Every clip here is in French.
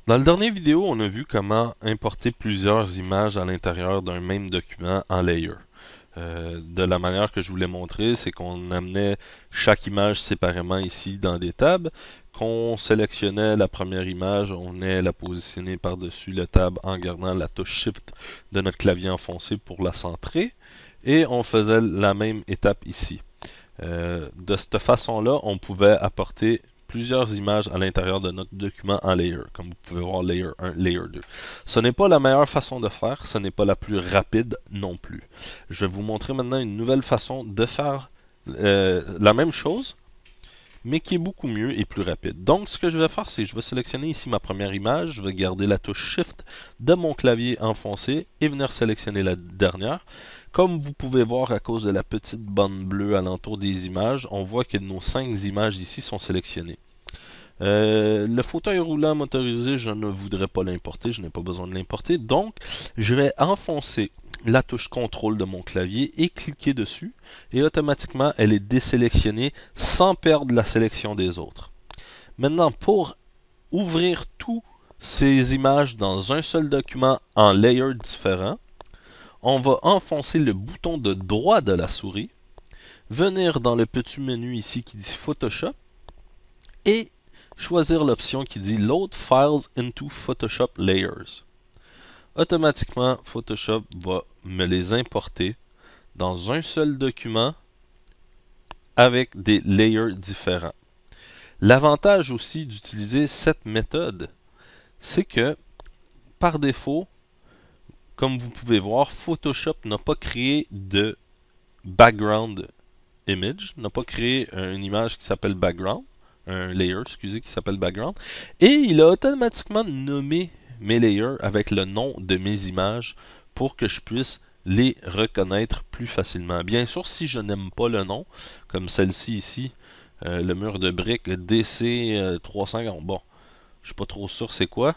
Dans le dernier vidéo, on a vu comment importer plusieurs images à l'intérieur d'un même document en layer. De la manière que je vous l'ai montré, c'est qu'on amenait chaque image séparément ici dans des tables, qu'on sélectionnait la première image, on venait la positionner par-dessus le tab en gardant la touche Shift de notre clavier enfoncé pour la centrer, et on faisait la même étape ici. De cette façon-là, on pouvait apporter plusieurs images à l'intérieur de notre document en layer, comme vous pouvez voir layer 1, layer 2. Ce n'est pas la meilleure façon de faire, ce n'est pas la plus rapide non plus. Je vais vous montrer maintenant une nouvelle façon de faire la même chose, mais qui est beaucoup mieux et plus rapide. Donc, ce que je vais faire, c'est que je vais sélectionner ici ma première image, je vais garder la touche Shift de mon clavier enfoncé et venir sélectionner la dernière. Comme vous pouvez voir à cause de la petite bande bleue alentour des images, on voit que nos 5 images ici sont sélectionnées. Le fauteuil roulant motorisé, je ne voudrais pas l'importer, je n'ai pas besoin de l'importer. Donc, je vais enfoncer la touche contrôle de mon clavier et cliquer dessus. Et automatiquement, elle est désélectionnée sans perdre la sélection des autres. Maintenant, pour ouvrir toutes ces images dans un seul document en layers différents, on va enfoncer le bouton de droit de la souris, venir dans le petit menu ici qui dit Photoshop et choisir l'option qui dit Load Files into Photoshop Layers. Automatiquement, Photoshop va me les importer dans un seul document avec des layers différents. L'avantage aussi d'utiliser cette méthode, c'est que par défaut, comme vous pouvez voir, Photoshop n'a pas créé de background image, n'a pas créé une image qui s'appelle background, un layer, excusez, qui s'appelle background, et il a automatiquement nommé mes layers avec le nom de mes images pour que je puisse les reconnaître plus facilement. Bien sûr, si je n'aime pas le nom, comme celle-ci ici, le mur de briques DC350, bon, je suis pas trop sûr c'est quoi,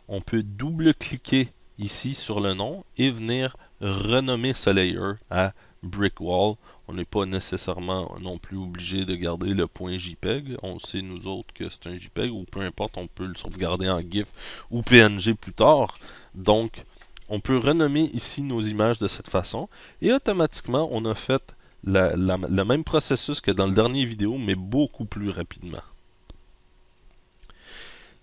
on peut double-cliquer ici sur le nom et venir renommer ce layer à Brick Wall. On n'est pas nécessairement non plus obligé de garder le point JPEG. On sait nous autres que c'est un JPEG ou peu importe, on peut le sauvegarder en GIF ou PNG plus tard. Donc, on peut renommer ici nos images de cette façon et automatiquement, on a fait le même processus que dans le dernier vidéo, mais beaucoup plus rapidement.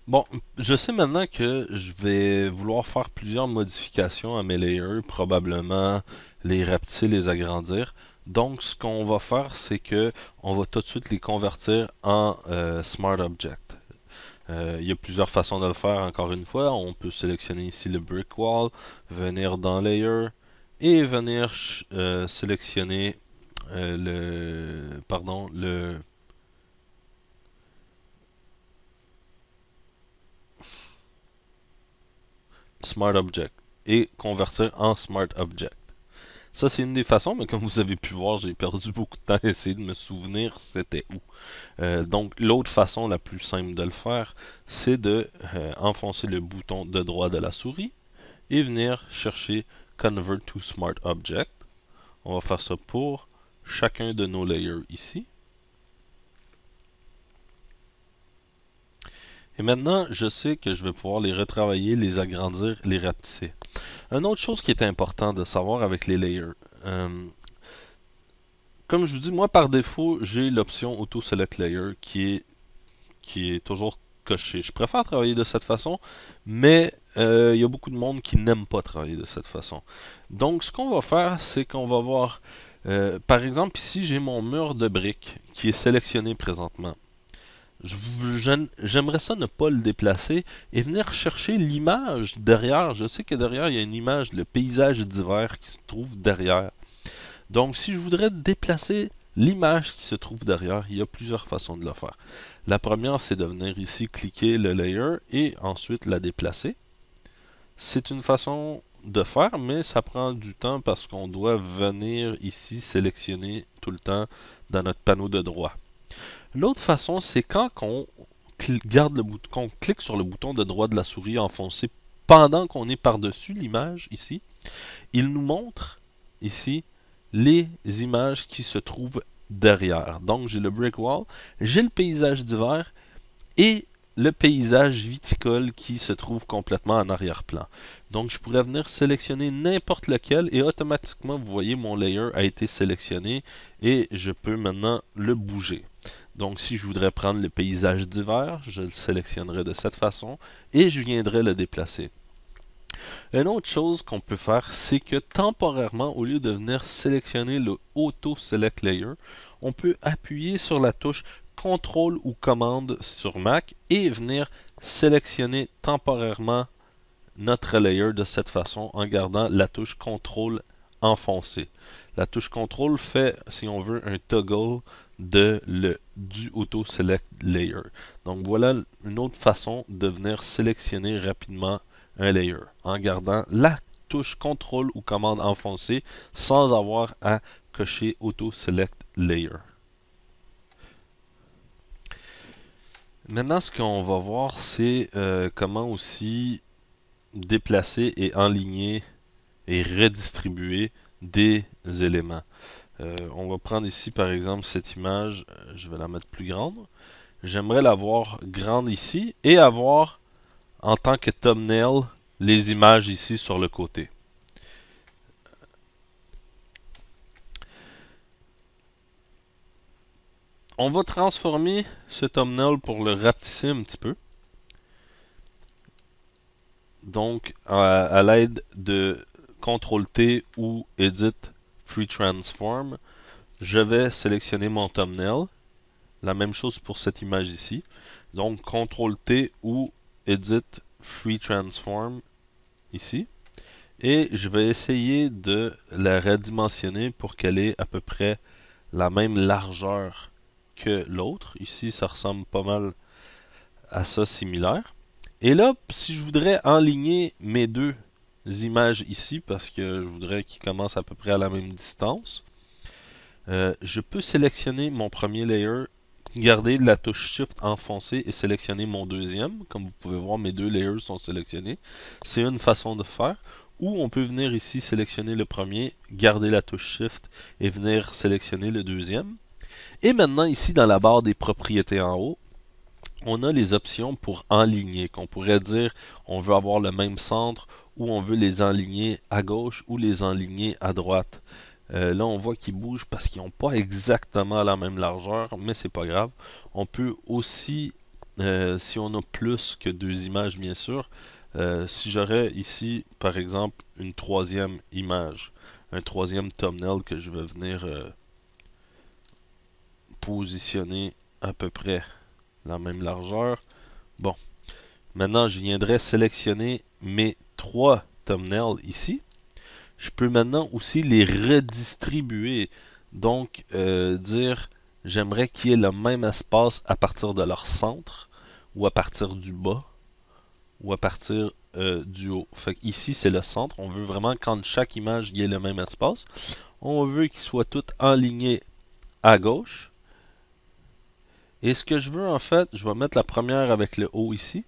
Bon, je sais maintenant que je vais vouloir faire plusieurs modifications à mes layers, probablement les rapetisser, les agrandir. Donc, ce qu'on va faire, c'est que on va tout de suite les convertir en Smart Object. Il y a plusieurs façons de le faire, encore une fois. On peut sélectionner ici le Brick Wall, venir dans Layer et venir sélectionner le Smart Object et convertir en Smart Object. Ça, c'est une des façons, mais comme vous avez pu voir, j'ai perdu beaucoup de temps à essayer de me souvenir c'était où. Donc, l'autre façon la plus simple de le faire, c'est de enfoncer le bouton de droit de la souris et venir chercher Convert to Smart Object. On va faire ça pour chacun de nos layers ici. Et maintenant, je sais que je vais pouvoir les retravailler, les agrandir, les rapetisser. Une autre chose qui est important de savoir avec les layers, comme je vous dis, moi par défaut, j'ai l'option Auto Select Layer qui est toujours cochée. Je préfère travailler de cette façon, mais il y a beaucoup de monde qui n'aime pas travailler de cette façon. Donc, ce qu'on va faire, c'est qu'on va voir, par exemple, ici, j'ai mon mur de briques qui est sélectionné présentement. J'aimerais ça ne pas le déplacer et venir chercher l'image derrière. Je sais que derrière, il y a une image, le paysage d'hiver qui se trouve derrière. Donc, si je voudrais déplacer l'image qui se trouve derrière, il y a plusieurs façons de le faire. La première, c'est de venir ici cliquer le layer et ensuite la déplacer. C'est une façon de faire, mais ça prend du temps parce qu'on doit venir ici sélectionner tout le temps dans notre panneau de droit. L'autre façon, c'est quand on qu'on clique sur le bouton de droit de la souris enfoncé pendant qu'on est par-dessus l'image ici, il nous montre ici les images qui se trouvent derrière. Donc j'ai le brick wall, j'ai le paysage d'hiver et le paysage viticole qui se trouve complètement en arrière-plan. Donc je pourrais venir sélectionner n'importe lequel et automatiquement, vous voyez, mon layer a été sélectionné et je peux maintenant le bouger. Donc si je voudrais prendre le paysage d'hiver, je le sélectionnerai de cette façon et je viendrai le déplacer. Une autre chose qu'on peut faire, c'est que temporairement, au lieu de venir sélectionner le Auto Select Layer, on peut appuyer sur la touche CTRL ou commande sur Mac et venir sélectionner temporairement notre layer de cette façon en gardant la touche CTRL enfoncée. La touche CTRL fait, si on veut, un toggle du Auto Select Layer. Donc voilà une autre façon de venir sélectionner rapidement un layer en gardant la touche CTRL ou commande enfoncée sans avoir à cocher Auto Select Layer. Maintenant, ce qu'on va voir, c'est comment aussi déplacer et enligner et redistribuer des éléments. On va prendre ici par exemple cette image, je vais la mettre plus grande. J'aimerais la voir grande ici et avoir en tant que thumbnail les images ici sur le côté. On va transformer ce thumbnail pour le rapetisser un petit peu. Donc, à l'aide de CTRL-T ou Edit Free Transform, je vais sélectionner mon thumbnail. La même chose pour cette image ici. Donc, CTRL-T ou Edit Free Transform ici. Et je vais essayer de la redimensionner pour qu'elle ait à peu près la même largeur que l'autre. Ici, ça ressemble pas mal à ça, similaire. Et là, si je voudrais enligner mes deux images ici, parce que je voudrais qu'ils commencent à peu près à la même distance, je peux sélectionner mon premier layer, garder la touche Shift enfoncée et sélectionner mon deuxième. Comme vous pouvez voir, mes deux layers sont sélectionnés. C'est une façon de faire. Ou on peut venir ici sélectionner le premier, garder la touche Shift et venir sélectionner le deuxième. Et maintenant, ici dans la barre des propriétés en haut, on a les options pour enligner, qu'on pourrait dire on veut avoir le même centre ou on veut les enligner à gauche ou les enligner à droite. Là, on voit qu'ils bougent parce qu'ils n'ont pas exactement la même largeur, mais c'est pas grave. On peut aussi, si on a plus que deux images, bien sûr, si j'aurais ici, par exemple, une troisième image, un troisième thumbnail que je vais venir positionner à peu près la même largeur. Bon, maintenant je viendrai sélectionner mes trois thumbnails ici. Je peux maintenant aussi les redistribuer. Donc, dire j'aimerais qu'il y ait le même espace à partir de leur centre, ou à partir du bas, ou à partir du haut. Fait que ici, c'est le centre. On veut vraiment qu'entre chaque image, il y ait le même espace. On veut qu'ils soient tous alignés à gauche. Et ce que je veux, en fait, je vais mettre la première avec le haut ici.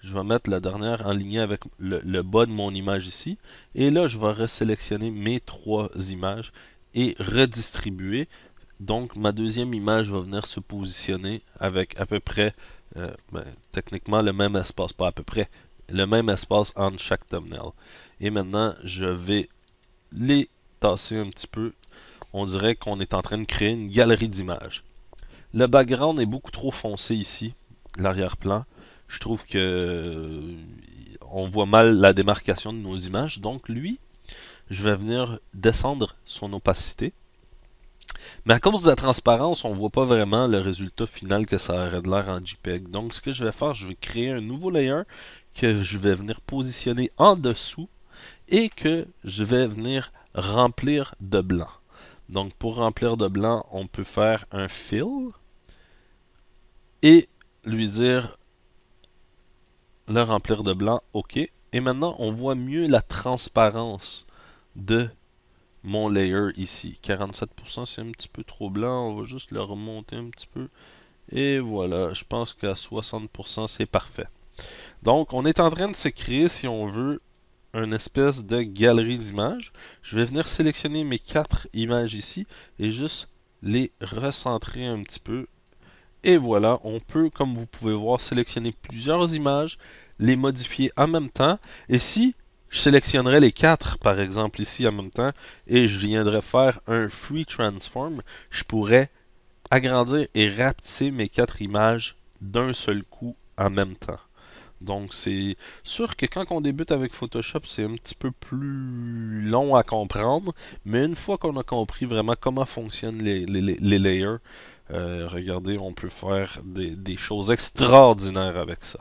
Je vais mettre la dernière en ligne avec le bas de mon image ici. Et là, je vais resélectionner mes trois images et redistribuer. Donc, ma deuxième image va venir se positionner avec à peu près, techniquement, le même espace. Pas à peu près, le même espace entre chaque thumbnail. Et maintenant, je vais les tasser un petit peu. On dirait qu'on est en train de créer une galerie d'images. Le background est beaucoup trop foncé ici, l'arrière-plan. Je trouve que on voit mal la démarcation de nos images. Donc lui, je vais venir descendre son opacité. Mais à cause de la transparence, on ne voit pas vraiment le résultat final que ça aurait de l'air en JPEG. Donc ce que je vais faire, je vais créer un nouveau layer que je vais venir positionner en dessous et que je vais venir remplir de blanc. Donc pour remplir de blanc, on peut faire un fill et lui dire le remplir de blanc, OK. Et maintenant, on voit mieux la transparence de mon layer ici. 47%, c'est un petit peu trop blanc. On va juste le remonter un petit peu. Et voilà, je pense qu'à 60%, c'est parfait. Donc, on est en train de se créer, si on veut, une espèce de galerie d'images. Je vais venir sélectionner mes 4 images ici et juste les recentrer un petit peu Et voilà, on peut, comme vous pouvez voir, sélectionner plusieurs images, les modifier en même temps. Et si je sélectionnerais les quatre, par exemple, ici en même temps, et je viendrais faire un Free Transform, je pourrais agrandir et rapetisser mes quatre images d'un seul coup en même temps. Donc c'est sûr que quand on débute avec Photoshop, c'est un petit peu plus long à comprendre, mais une fois qu'on a compris vraiment comment fonctionnent les layers, regardez, on peut faire des choses extraordinaires avec ça.